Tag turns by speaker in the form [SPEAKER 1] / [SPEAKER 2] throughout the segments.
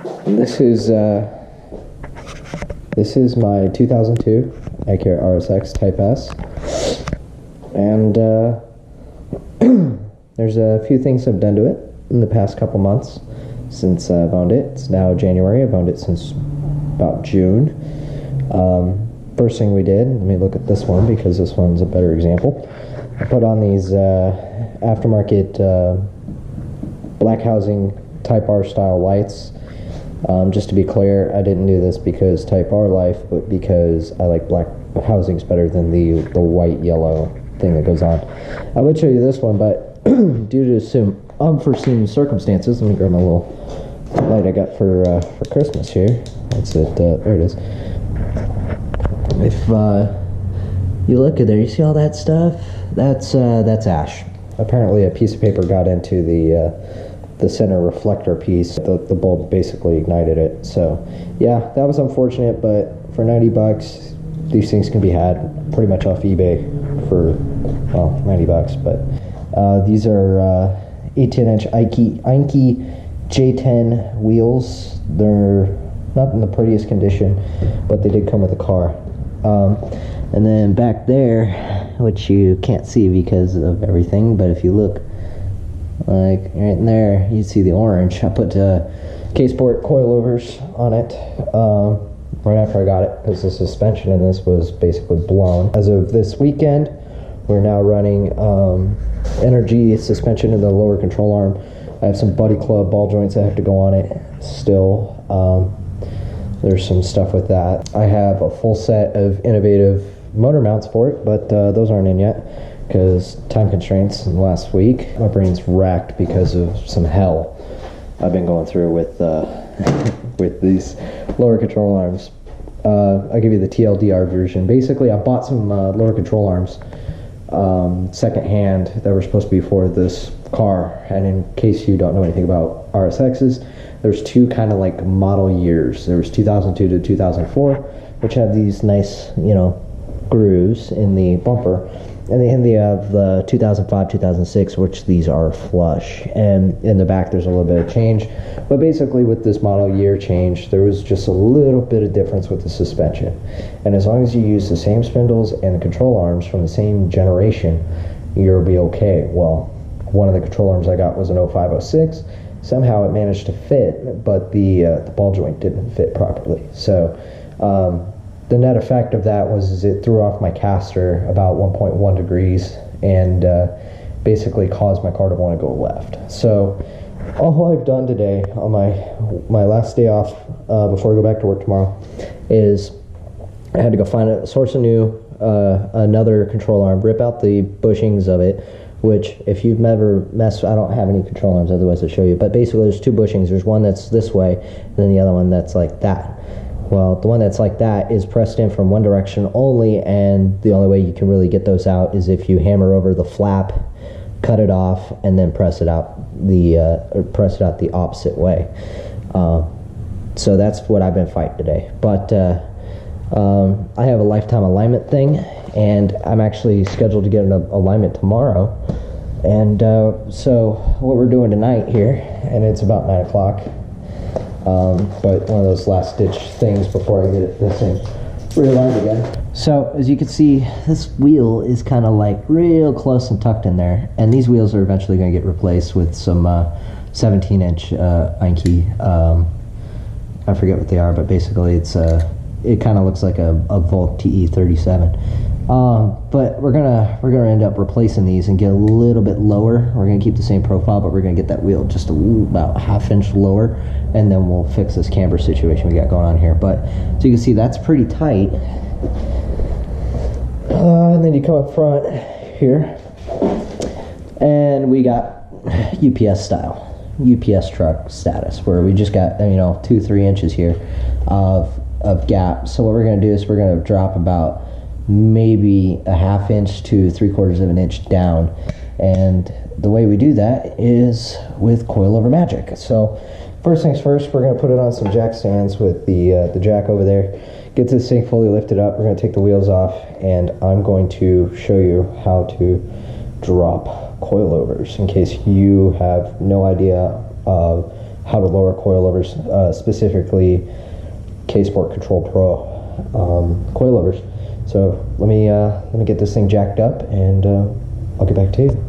[SPEAKER 1] This is my 2002 Acura RSX Type S, and there's a few things I've done to it in the past couple months since I've owned it. It's now January. I've owned it since about June. First thing we did, let me look at this one because this one's a better example. I put on these aftermarket black housing Type R style lights. Just to be clear, I didn't do this because Type R life, but because I like black housings better than the white yellow thing that goes on. I would show you this one, but due to some unforeseen circumstances, let me grab my little light I got for Christmas here. That's it. There it is. If you look at there, you see all that stuff? That's ash. Apparently, a piece of paper got into the center reflector piece. The bulb basically ignited it. So yeah, that was unfortunate, but for 90 bucks, these things can be had pretty much off eBay for, well, 90 bucks. But these are 18-inch Enkei J10 wheels. They're not in the prettiest condition, but they did come with a car. And then back there, which you can't see because of everything, but if you look, like right in there, you see the orange. I put KSport Coilovers on it right after I got it because the suspension in this was basically blown. As of this weekend, we're now running energy suspension in the lower control arm. I have some Buddy Club ball joints that have to go on it still. There's some stuff with that. I have a full set of innovative motor mounts for it, but those aren't in yet because time constraints in the last week. My brain's racked because of some hell I've been going through with with these lower control arms. I'll give you the TLDR version. Basically, I bought some lower control arms second hand that were supposed to be for this car, and in case you don't know anything about RSXs, there's two kind of like model years. There was 2002 to 2004, which have these nice, you know, grooves in the bumper, and then they have the 2005, 2006, which these are flush, and in the back there's a little bit of change. But basically with this model year change, there was just a little bit of difference with the suspension, and as long as you use the same spindles and the control arms from the same generation, you'll be okay. Well, one of the control arms I got was an 0506. Somehow it managed to fit, but the ball joint didn't fit properly. So the net effect of that was it threw off my caster about 1.1 degrees and basically caused my car to want to go left. So all I've done today on my last day off before I go back to work tomorrow is I had to go find a source of new, another control arm, rip out the bushings of it, which if you've never messed, I don't have any control arms, otherwise I'll show you, but basically there's two bushings. There's one that's this way, and then the other one that's like that. Well, the one that's like that is pressed in from one direction only, and the only way you can really get those out is if you hammer over the flap, cut it off, and then press it out the opposite way. So that's what I've been fighting today. But I have a lifetime alignment thing, and I'm actually scheduled to get an alignment tomorrow. And so what we're doing tonight here, and it's about 9 o'clock, but one of those last ditch things before I get this thing realigned again. So as you can see, this wheel is kind of like real close and tucked in there, and these wheels are eventually going to get replaced with some 17-inch Enkei. I forget what they are, but basically it's it kind of looks like a Volt TE37. But we're gonna end up replacing these and get a little bit lower. We're gonna keep the same profile, but we're gonna get that wheel just about ½ inch lower, and then we'll fix this camber situation we got going on here. But so you can see that's pretty tight. And then you come up front here, and we got UPS style, UPS truck status, where we just got 2-3 inches here of gap. So what we're going to do is we're going to drop about maybe ½ inch to 3/4 of an inch down, and the way we do that is with coilover magic. So first things first, we're going to put it on some jack stands with the jack over there. Get this thing fully lifted up. We're going to take the wheels off, and I'm going to show you how to drop coilovers in case you have no idea of how to lower coilovers, specifically KSport Kontrol Pro coilovers. So let me get this thing jacked up, and I'll get back to you.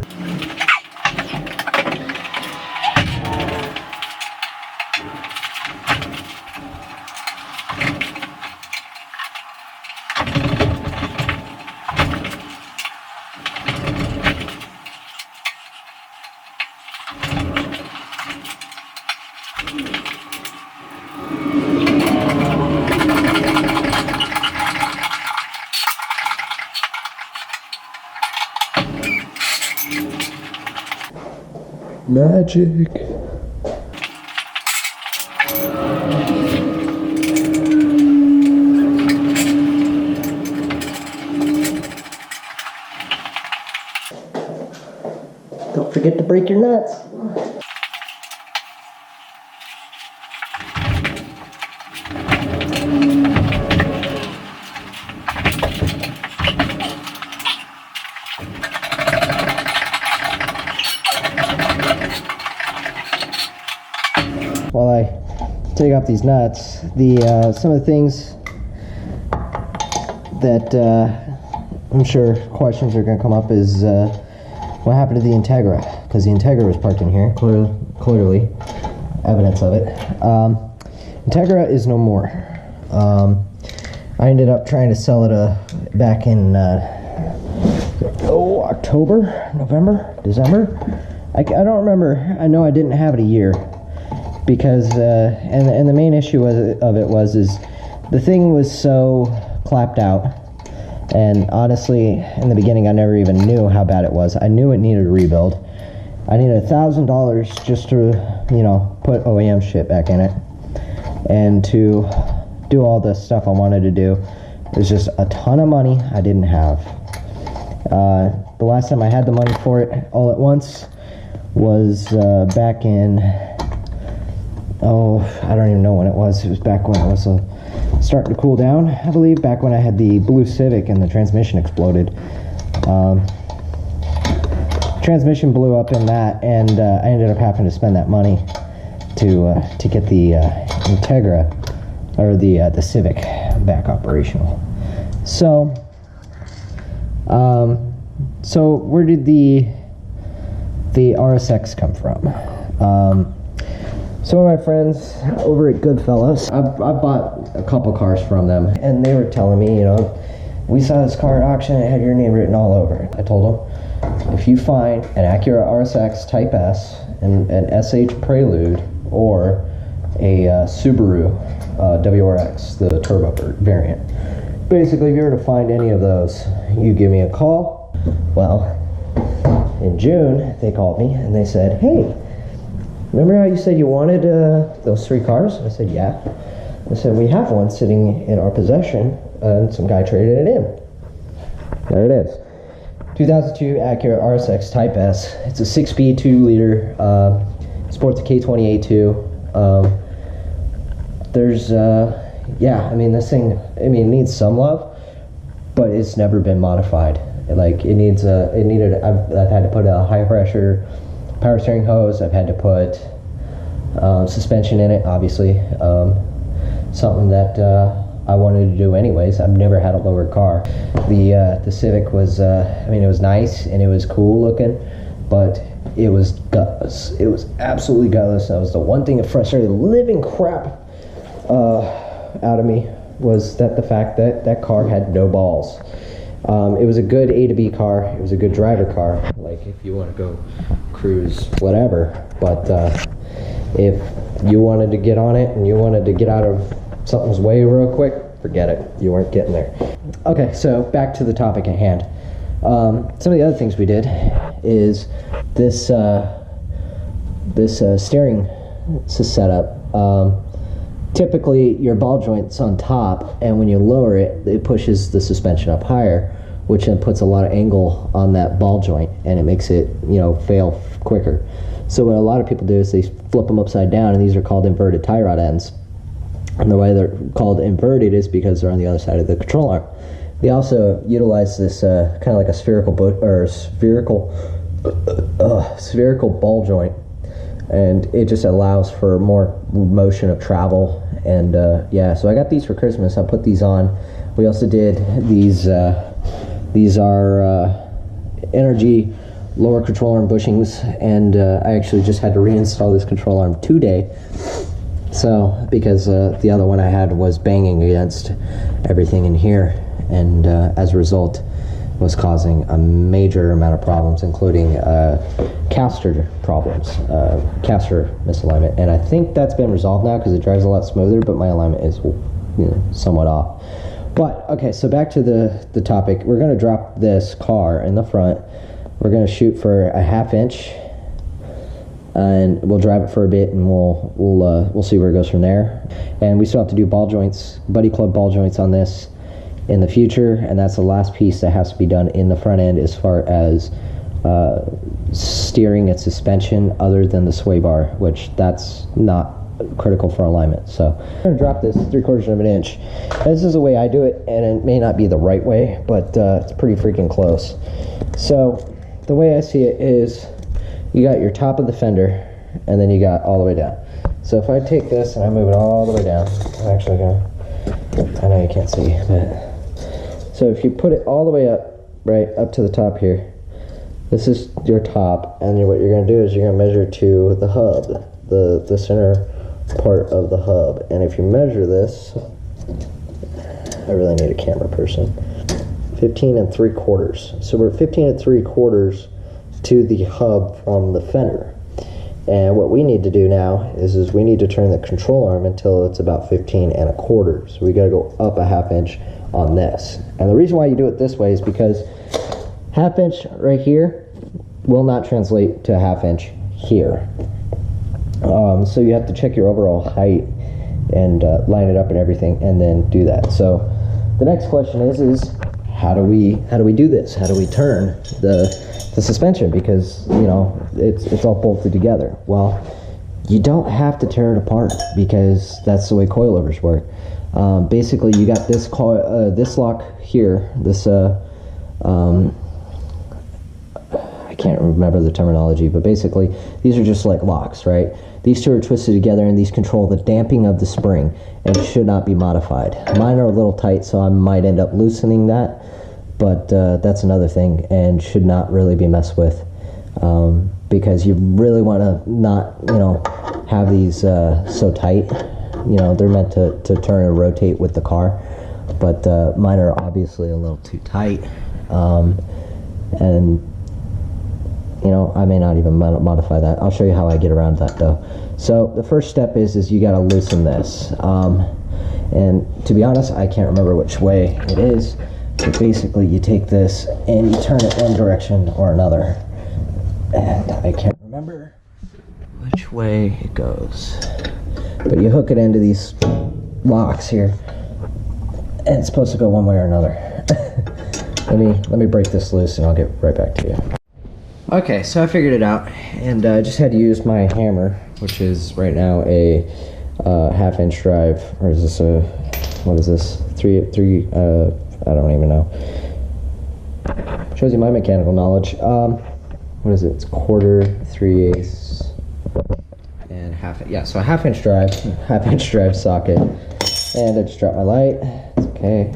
[SPEAKER 1] Magic. Don't forget to break your nuts. While I take off these nuts, some of the things that I'm sure questions are going to come up is what happened to the Integra, because the Integra was parked in here, clearly evidence of it. Integra is no more. I ended up trying to sell it back in October, November, December. I don't remember. I know I didn't have it a year. Because and the main issue of it was the thing was so clapped out, and honestly in the beginning I never even knew how bad it was. I knew it needed a rebuild. I needed $1,000 just to, you know, put OEM shit back in it, and to do all the stuff I wanted to do. It was just a ton of money I didn't have. The last time I had the money for it all at once was back in, I don't even know when it was. It was back when it was starting to cool down, I believe, back when I had the blue Civic and the transmission exploded. Transmission blew up in that, and I ended up having to spend that money to get the Integra, or the Civic, back operational. So where did the RSX come from? Some of my friends over at Goodfellas, I bought a couple cars from them, and they were telling me, you know, we saw this car at auction, it had your name written all over it. I told them, if you find an Acura RSX Type S, and an SH Prelude, or a Subaru WRX, the turbo variant, basically if you were to find any of those, you give me a call. Well, in June, they called me and they said, hey, remember how you said you wanted those 3 cars? I said, yeah. I said, we have one sitting in our possession, and some guy traded it in. There it is. 2002 Acura RSX Type S. It's a 6-speed, 2-liter, sports a K20A2. Yeah, I mean, this thing, I mean, it needs some love, but it's never been modified. Like, I've had to put a high pressure power steering hose. I've had to put suspension in it, obviously. Something that I wanted to do anyways. I've never had a lower car. The Civic was, I mean, it was nice and it was cool looking, but it was gutless. It was absolutely gutless. That was the one thing that frustrated the living crap out of me, was the fact that that car had no balls. It was a good A to B car. It was a good driver car, like if you want to go cruise, whatever. But if you wanted to get on it and you wanted to get out of something's way real quick, forget it. You weren't getting there. Okay, so back to the topic at hand. Some of the other things we did is this steering setup. Typically your ball joint's on top, and when you lower it, it pushes the suspension up higher, which then puts a lot of angle on that ball joint, and it makes it, you know, fail quicker. So what a lot of people do is they flip them upside down, and these are called inverted tie rod ends. And the way they're called inverted is because they're on the other side of the control arm. They also utilize this kind of like a spherical ball joint and it just allows for more motion of travel. And yeah, so I got these for Christmas. I put these on. We also did these are energy lower control arm bushings, and I actually just had to reinstall this control arm today, so because the other one I had was banging against everything in here, and as a result was causing a major amount of problems, including caster problems, caster misalignment. And I think that's been resolved now because it drives a lot smoother, but my alignment is, you know, somewhat off. But okay, so back to the topic. We're going to drop this car in the front. We're going to shoot for a 1/2 inch, and we'll drive it for a bit, and we'll see where it goes from there. And we still have to do ball joints, buddy club ball joints on this in the future, and that's the last piece that has to be done in the front end as far as steering and suspension, other than the sway bar, which that's not critical for alignment. So I'm going to drop this 3/4 of an inch. This is the way I do it, and it may not be the right way, but it's pretty freaking close. So the way I see it is you got your top of the fender, and then you got all the way down. So if I take this and I move it all the way down, I'm actually going to, I know you can't see, but so if you put it all the way up, right up to the top here, this is your top, and what you're going to do is you're going to measure to the hub, the center part of the hub. And if you measure this, I really need a camera person, 15 3/4. So we're 15 3/4 to the hub from the fender. And what we need to do now is we need to turn the control arm until it's about 15 1/4. So we got to go up a 1/2 inch on this. And the reason why you do it this way is because 1/2 inch right here will not translate to a 1/2 inch here. So you have to check your overall height and line it up and everything, and then do that. So the next question is how do we do this? How do we turn the suspension? Because, you know, it's all bolted together. Well, you don't have to tear it apart, because that's the way coilovers work. Basically, you got this this lock here, this I can't remember the terminology, but basically these are just like locks, right? These two are twisted together, and these control the damping of the spring, and should not be modified. Mine are a little tight, so I might end up loosening that, but that's another thing, and should not really be messed with, because you really want to not, you know, have these so tight. You know, they're meant to turn and rotate with the car, but mine are obviously a little too tight, and you know, I may not even modify that. I'll show you how I get around that though. So the first step is you got to loosen this, and to be honest, I can't remember which way it is, but basically you take this and you turn it one direction or another, and I can't remember which way it goes, but you hook it into these locks here, and it's supposed to go one way or another. let me break this loose, and I'll get right back to you. Okay, so I figured it out, and I just had to use my hammer, which is right now a 1/2 inch drive, or is this a, what is this, three I don't even know. Shows you my mechanical knowledge. What is it? It's 1/4, 3/8, and yeah, so a 1/2 inch drive, 1/2 inch drive socket, and I just dropped my light. It's okay.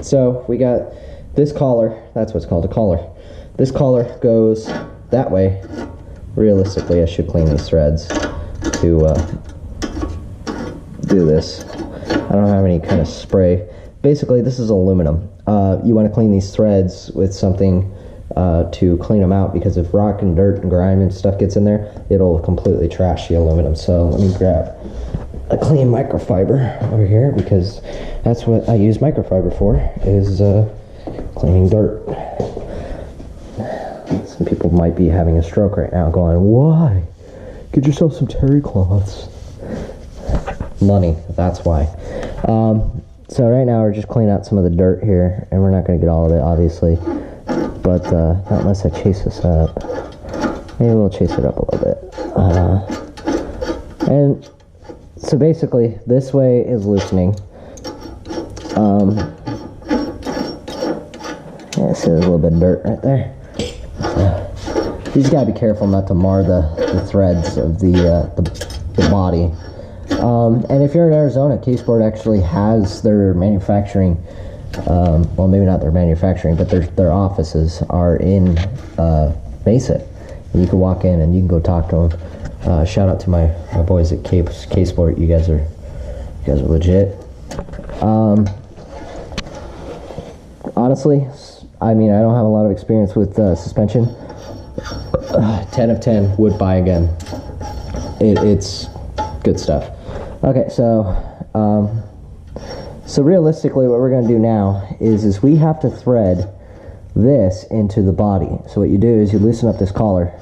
[SPEAKER 1] So we got this collar. That's what's called a collar. This collar goes that way. Realistically, I should clean these threads to do this. I don't have any kind of spray. Basically, this is aluminum. You want to clean these threads with something to clean them out, because if rock and dirt and grime and stuff gets in there, it'll completely trash the aluminum. So let me grab a clean microfiber over here, because that's what I use microfiber for, is cleaning dirt. Some people might be having a stroke right now going, why? Get yourself some terry cloths. Money, that's why. So right now we're just cleaning out some of the dirt here, and we're not going to get all of it, obviously, but not unless I chase this up. Maybe we'll chase it up a little bit. And so basically this way is loosening. Yeah, see, there's a little bit of dirt right there. You just gotta be careful not to mar the threads of the body. And if you're in Arizona, KSport actually has their manufacturing, well, maybe not their manufacturing, but their offices are in Mesa. And you can walk in and you can go talk to them. Shout out to my boys at KSport. You guys are legit. Honestly, I mean, I don't have a lot of experience with suspension. 10 of 10 would buy again. It's good stuff. Okay, so realistically what we're going to do now is we have to thread this into the body. So what you do is you loosen up this collar,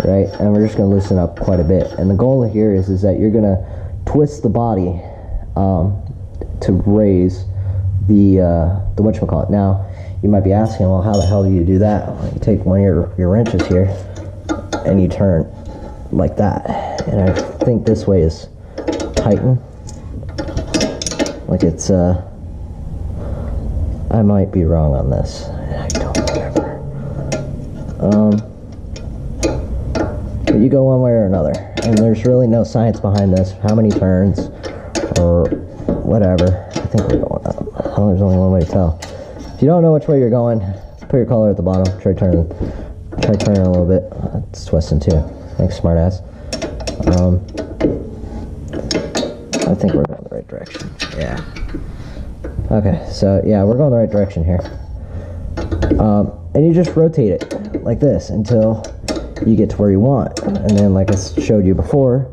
[SPEAKER 1] right? And we're just going to loosen up quite a bit. And the goal here is that you're going to twist the body to raise the whatchamacallit. Now, you might be asking, well, how the hell do you do that? Well, you take one of your wrenches here and you turn like that. And I think this way is tighten. Like it's, I might be wrong on this. I don't remember. But you go one way or another. And there's really no science behind this. How many turns or whatever. I think we're going up. Oh, there's only one way to tell. If you don't know which way you're going, put your collar at the bottom. Try turning a little bit. It's twisting too. Thanks, smartass. I think we're going the right direction. Yeah. Okay, so yeah, we're going the right direction here. And you just rotate it like this until you get to where you want. And then, like I showed you before,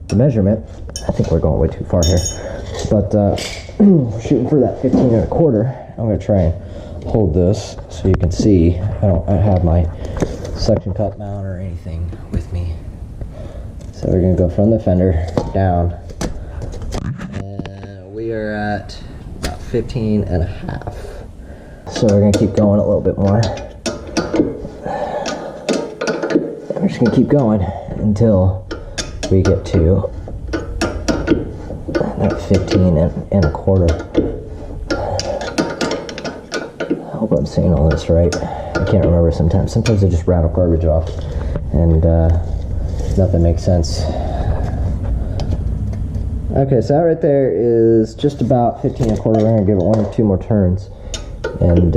[SPEAKER 1] the measurement, I think we're going way too far here. But shooting for that 15 1/4, I'm going to try and hold this so you can see. I don't have my suction cup mount or anything with me. So we're going to go from the fender down. And we are at about 15 1/2. So we're going to keep going a little bit more. And we're just going to keep going until we get to that 15 1/4. I hope I'm saying all this right. I can't remember sometimes. Sometimes I just rattle garbage off and nothing makes sense. Okay, so that right there is just about 15 1/4. We're going to give it 1 or 2 more turns and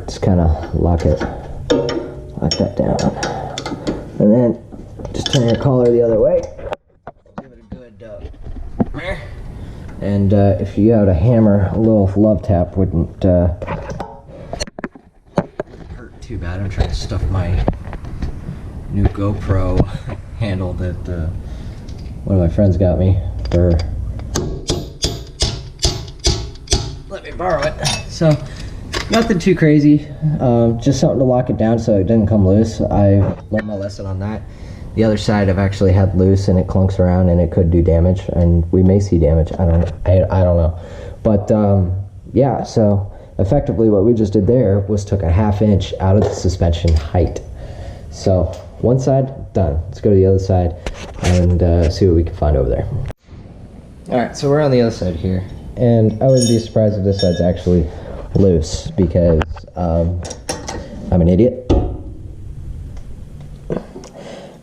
[SPEAKER 1] just kind of lock that down. And then just turn your collar the other way. Give it a good and if you had a hammer, a little love tap wouldn't hurt too bad. I'm trying to stuff my new GoPro handle that one of my friends got me for. Let me borrow it. So nothing too crazy, just something to lock it down so it didn't come loose. I learned my lesson on that. The other side I've actually had loose and it clunks around and it could do damage, and we may see damage. I don't know. But yeah, so effectively what we just did there was took a 1/2 inch out of the suspension height. So one side done. Let's go to the other side and see what we can find over there. Alright, so we're on the other side here, and I wouldn't be surprised if this side's actually loose because I'm an idiot.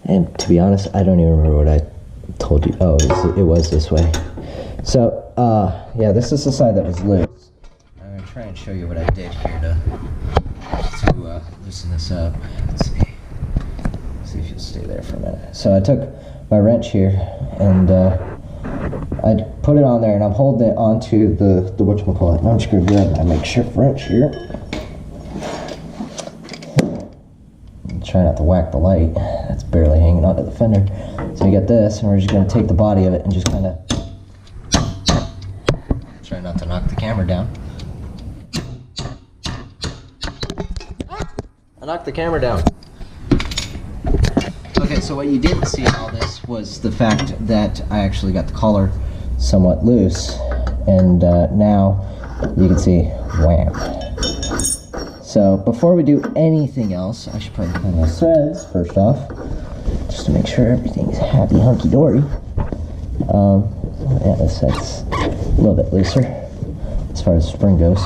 [SPEAKER 1] And to be honest, I don't even remember what I told you. Oh, it was this way. So, yeah, this is the side that was loose. I'm going to try and show you what I did here to loosen this up. Let's see. See if you'll stay there for a minute. So I took my wrench here and I put it on there, and I'm holding it onto the whatchamacallit. And I'm just going to grab my makeshift wrench here. Try not to whack the light. That's barely hanging onto the fender. So you got this, and we're just going to take the body of it and just kind of try not to knock the camera down. I knocked the camera down. Okay, so what you didn't see in all this was the fact that I actually got the collar somewhat loose, and now you can see, wham. So before we do anything else, I should probably clean my threads first off, just to make sure everything's happy hunky-dory. Yeah, this side's a little bit looser as far as the spring goes.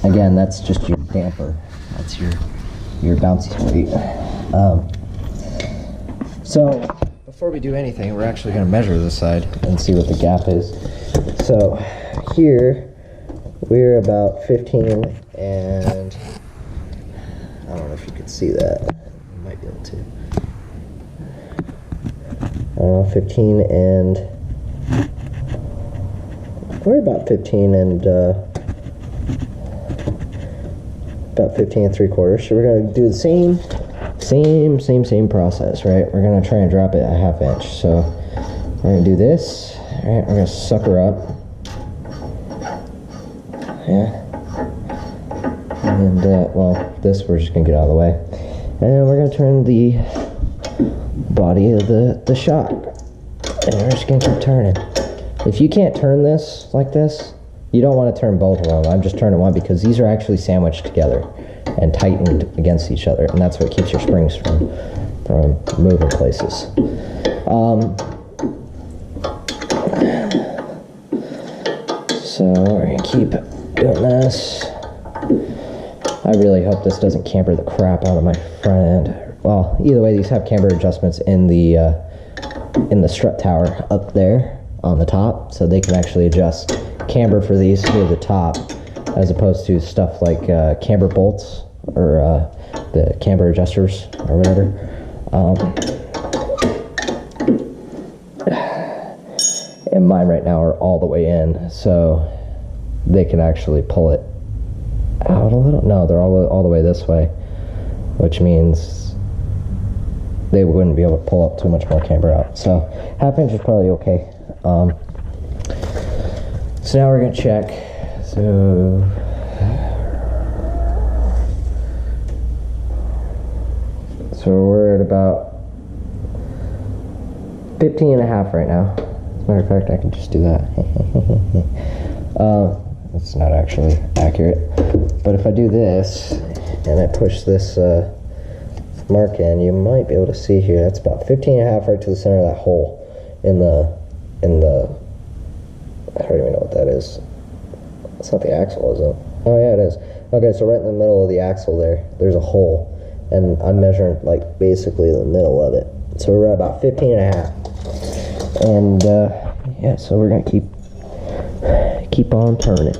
[SPEAKER 1] Again, that's just your damper. That's your your bouncy feet. So before we do anything, we're actually going to measure this side and see what the gap is. So here we're about 15 and I don't know if you can see that. You might be able to. I don't know, 15 and we're about 15 and about 15 and 3/4. So we're going to do the same process, right? We're going to try and drop it a 1/2 inch. So we're going to do this. All right, we're going to suck her up. Yeah. And well, this we're just going to get out of the way. And we're going to turn the body of the shock. And we're just going to keep turning. If you can't turn this like this, you don't want to turn both of them. I'm just turning one because these are actually sandwiched together and tightened against each other, and that's what keeps your springs from moving places. So we're going to keep doing this. I really hope this doesn't camber the crap out of my front end. Well, either way, these have camber adjustments in the strut tower up there on the top, so they can actually adjust camber for these to the top, as opposed to stuff like camber bolts or the camber adjusters or whatever. And mine right now are all the way in, so they can actually pull it out a little. No, they're all the way this way, which means they wouldn't be able to pull up too much more camber out. So 1/2 inch is probably okay. So now we're going to check. So we're at about 15.5 right now. As a matter of fact, I can just do that. It's not actually accurate. But if I do this and I push this mark in, you might be able to see here. That's about 15.5 right to the center of that hole in the I don't even know what that is. It's not the axle, is it? Oh yeah, it is. Okay, so right in the middle of the axle there's a hole, and I'm measuring like basically the middle of it. So we're at about 15.5. And yeah, so we're gonna keep on turning.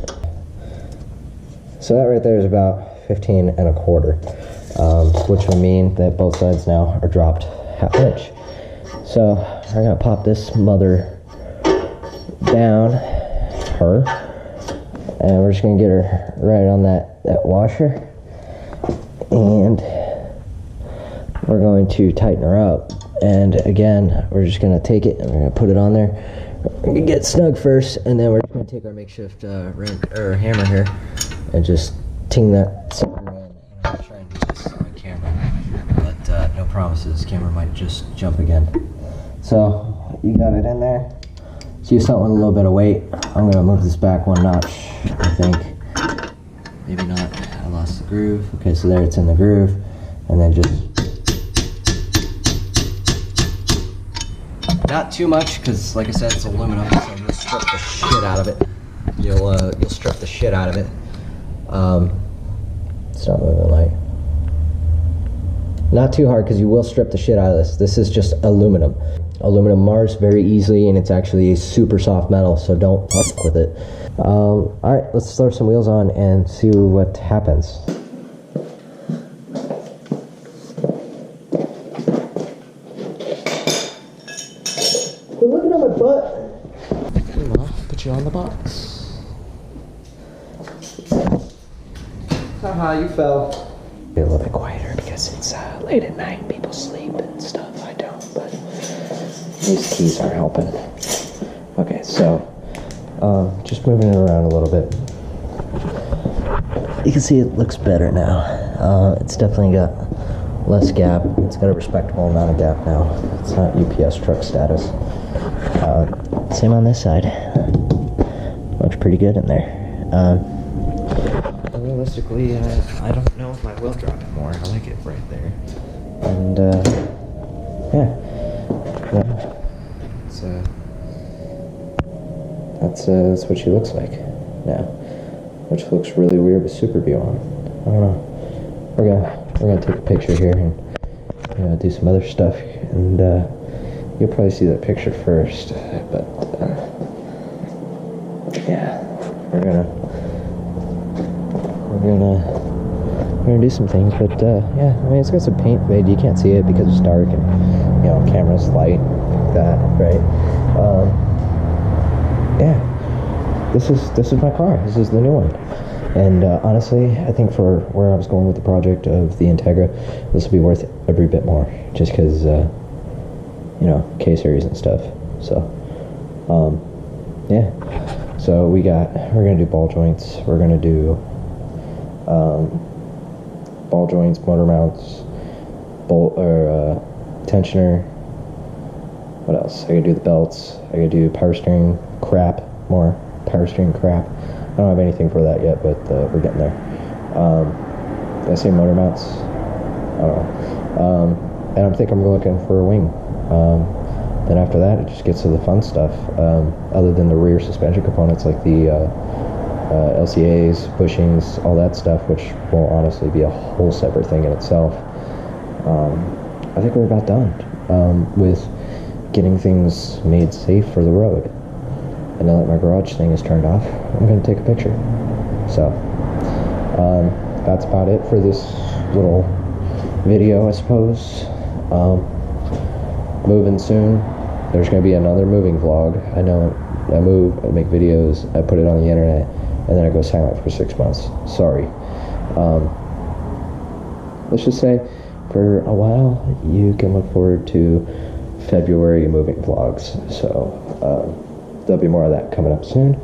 [SPEAKER 1] So that right there is about 15.25, which will mean that both sides now are dropped 1/2 inch. So we're gonna pop this mother down, and we're just gonna get her right on that washer, and we're going to tighten her up. And again, we're just gonna take it and we're gonna put it on there. We're gonna get snug first, and then we're just gonna take our makeshift hammer here and just ting that sucker in. And I'm gonna try and do this on camera, but no promises. Camera might just jump again. So you got it in there. So use something with a little bit of weight. I'm gonna move this back 1 notch, I think. Maybe not. I lost the groove. Okay, so there it's in the groove, and then just not too much, because like I said, it's aluminum, so I'm gonna strip the shit out of it. You'll strip the shit out of it. It's not moving like. Not too hard, because you will strip the shit out of this. This is just aluminum. Aluminum mars very easily, and it's actually a super soft metal, so don't fuck with it. Alright, let's throw some wheels on and see what happens. Quit looking at my butt! Come on, put you on the box. Haha, you fell. Be a little bit quieter because it's late at night, people sleep and stuff. I don't, but these keys are helping. Okay, so just moving it around a little bit. You can see it looks better now. It's definitely got less gap. It's got a respectable amount of gap now. It's not UPS truck status. Same on this side. Looks pretty good in there. Realistically, I don't know if I will drop it more. I like it right there. And yeah. That's what she looks like now, which looks really weird with Super View on. I don't know. We're gonna we're gonna take a picture here and do some other stuff, and you'll probably see that picture first. But yeah, we're gonna do some things. But yeah, I mean, it's got some paint fade. You can't see it because it's dark, and camera's light like that, right? Yeah, this is my car. This is the new one. And honestly, I think for where I was going with the project of the Integra, this will be worth every bit more, just because, K-series and stuff. So, yeah. So we're gonna do ball joints. We're gonna do ball joints, motor mounts, tensioner. What else? I gotta do the belts. I gotta do power steering crap. More power steering crap. I don't have anything for that yet, but we're getting there. Did I say motor mounts? I don't know. And I'm thinking I'm looking for a wing. Then after that, it just gets to the fun stuff. Other than the rear suspension components, like the LCAs, bushings, all that stuff, which will honestly be a whole separate thing in itself. I think we're about done with getting things made safe for the road. And now that my garage thing is turned off, I'm going to take a picture. So, that's about it for this little video, I suppose. Moving soon. There's going to be another moving vlog. I know I move, I make videos, I put it on the internet, and then I go silent for 6 months. Sorry. Let's just say, for a while, you can look forward to February moving vlogs. So, there'll be more of that coming up soon.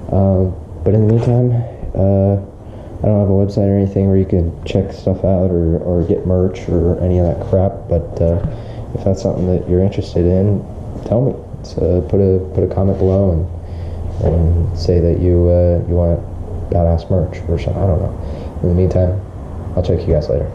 [SPEAKER 1] But in the meantime, I don't have a website or anything where you can check stuff out or get merch or any of that crap. But if that's something that you're interested in, tell me. So put a comment below and say that you want badass merch or something. I don't know. In the meantime, I'll check you guys later.